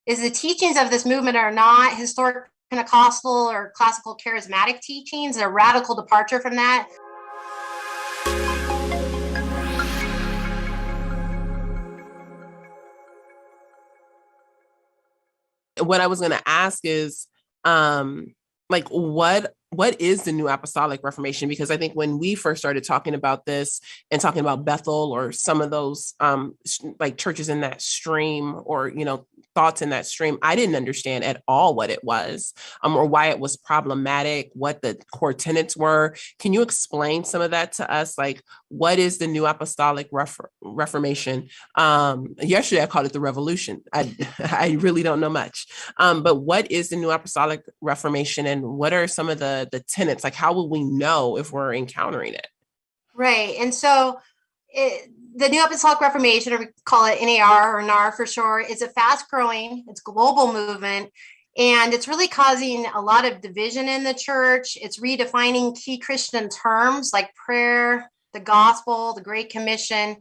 is the teachings of this movement are not historic Pentecostal or classical charismatic teachings. They're a radical departure from that. What I was going to ask is, what is the New Apostolic Reformation? Because I think when we first started talking about this and talking about Bethel or some of those like churches in that stream, or thoughts in that stream, I didn't understand at all what it was, or why it was problematic, what the core tenets were. Can you explain some of that to us? Like, what is the New Apostolic Reformation? Yesterday I called it the Revolution. I really don't know much. But what is the New Apostolic Reformation, and what are some of the tenets? Like, how will we know if we're encountering it? Right. And so the New Apostolic Reformation, or we call it NAR or NAR for short, is a fast-growing, it's global movement, and it's really causing a lot of division in the church. It's redefining key Christian terms like prayer, the gospel, the Great Commission.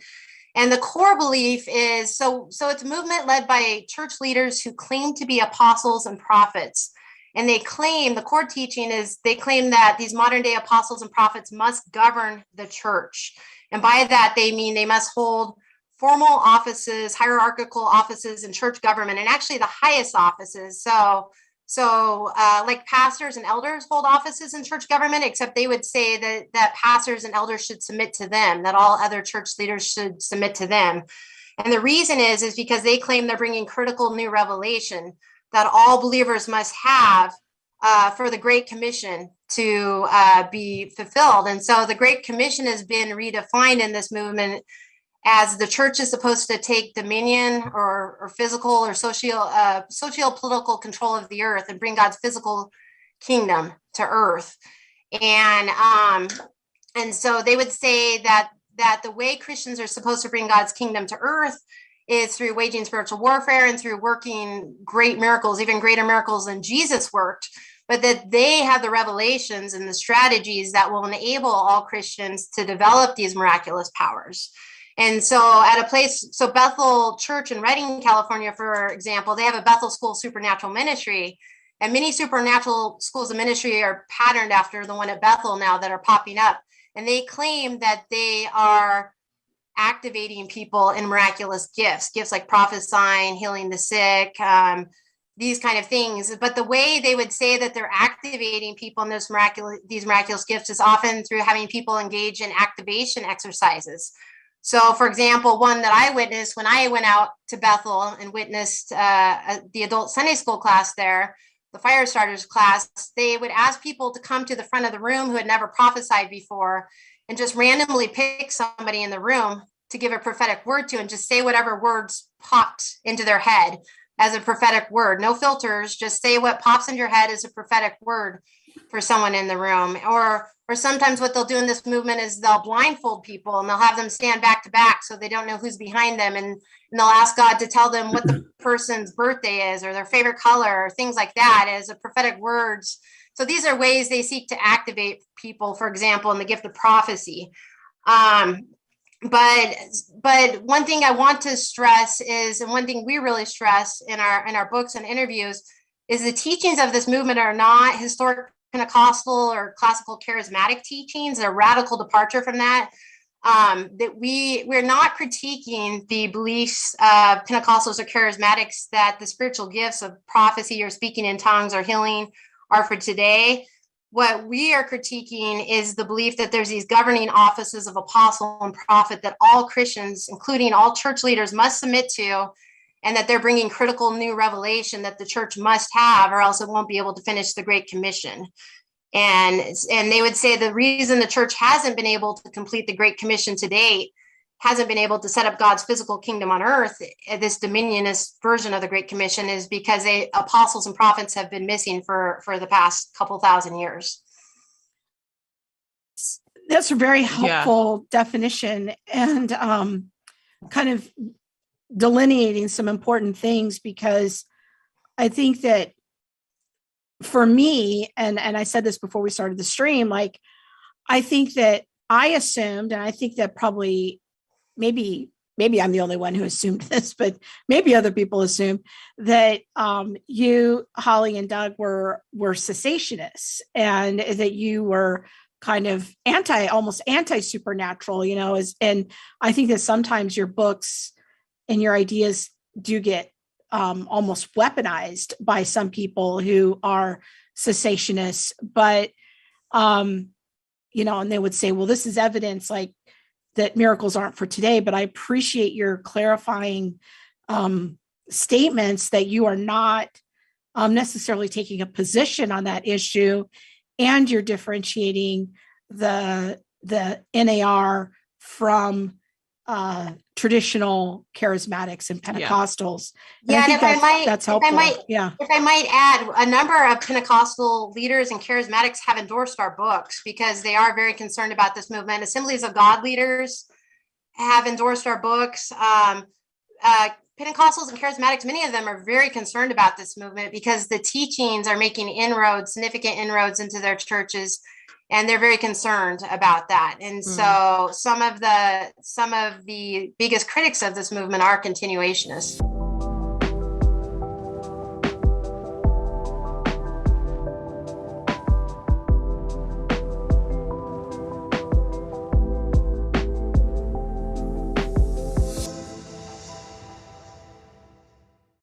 And the core belief is, so it's a movement led by church leaders who claim to be apostles and prophets. And they claim, the core teaching is, they claim that these modern day apostles and prophets must govern the church. And by that, they mean they must hold formal offices, hierarchical offices in church government, and actually the highest offices. So like pastors and elders hold offices in church government, except they would say that pastors and elders should submit to them, that all other church leaders should submit to them. And the reason is because they claim they're bringing critical new revelation that all believers must have for the Great Commission to be fulfilled. And so the Great Commission has been redefined in this movement as the church is supposed to take dominion or physical or socio-political control of the earth and bring God's physical kingdom to earth. And so they would say that the way Christians are supposed to bring God's kingdom to earth is through waging spiritual warfare and through working great miracles, even greater miracles than Jesus worked, but that they have the revelations and the strategies that will enable all Christians to develop these miraculous powers. And so at a place, so Bethel Church in Redding, California, for example, they have a Bethel School of Supernatural Ministry, and many supernatural schools of ministry are patterned after the one at Bethel now that are popping up. And they claim that they are activating people in miraculous gifts like prophesying, healing the sick, these kind of things. But the way they would say that they're activating people in these miraculous gifts is often through having people engage in activation exercises. So, for example, one that I witnessed when I went out to Bethel and witnessed the adult Sunday school class there, the fire starters class, they would ask people to come to the front of the room who had never prophesied before and just randomly pick somebody in the room to give a prophetic word to, and just say whatever words popped into their head as a prophetic word. No filters, just say what pops into your head as a prophetic word for someone in the room. Or sometimes what they'll do in this movement is they'll blindfold people and they'll have them stand back to back so they don't know who's behind them. And they'll ask God to tell them what the person's birthday is or their favorite color or things like that as a prophetic words. So these are ways they seek to activate people, for example, in the gift of prophecy. But one thing I want to stress is, and one thing we really stress in our books and interviews, is the teachings of this movement are not historic Pentecostal or classical charismatic teachings. They're a radical departure from that. That we're not critiquing the beliefs of Pentecostals or charismatics that the spiritual gifts of prophecy or speaking in tongues or healing are for today. What we are critiquing is the belief that there's these governing offices of apostle and prophet that all Christians, including all church leaders, must submit to, and that they're bringing critical new revelation that the church must have, or else it won't be able to finish the Great Commission. And they would say the reason the church hasn't been able to complete the Great Commission to date, hasn't been able to set up God's physical kingdom on earth, this dominionist version of the Great Commission, is because apostles and prophets have been missing for the past couple thousand years. That's a very helpful definition, and kind of delineating some important things, because I think that for me, and I said this before we started the stream, like, I think that I assumed, and I think that probably maybe maybe I'm the only one who assumed this, but maybe other people assume that you, Holly and Doug, were cessationists, and that you were kind of almost anti-supernatural, and I think that sometimes your books and your ideas do get almost weaponized by some people who are cessationists, but and they would say, well, this is evidence like that miracles aren't for today. But I appreciate your clarifying statements that you are not necessarily taking a position on that issue, and you're differentiating the NAR from traditional charismatics and Pentecostals. Yeah, and that's helpful. If I might add, a number of Pentecostal leaders and charismatics have endorsed our books because they are very concerned about this movement. Assemblies of God leaders have endorsed our books. Pentecostals and charismatics, many of them are very concerned about this movement because the teachings are making significant inroads into their churches, and they're very concerned about that. And so some of the biggest critics of this movement are continuationists.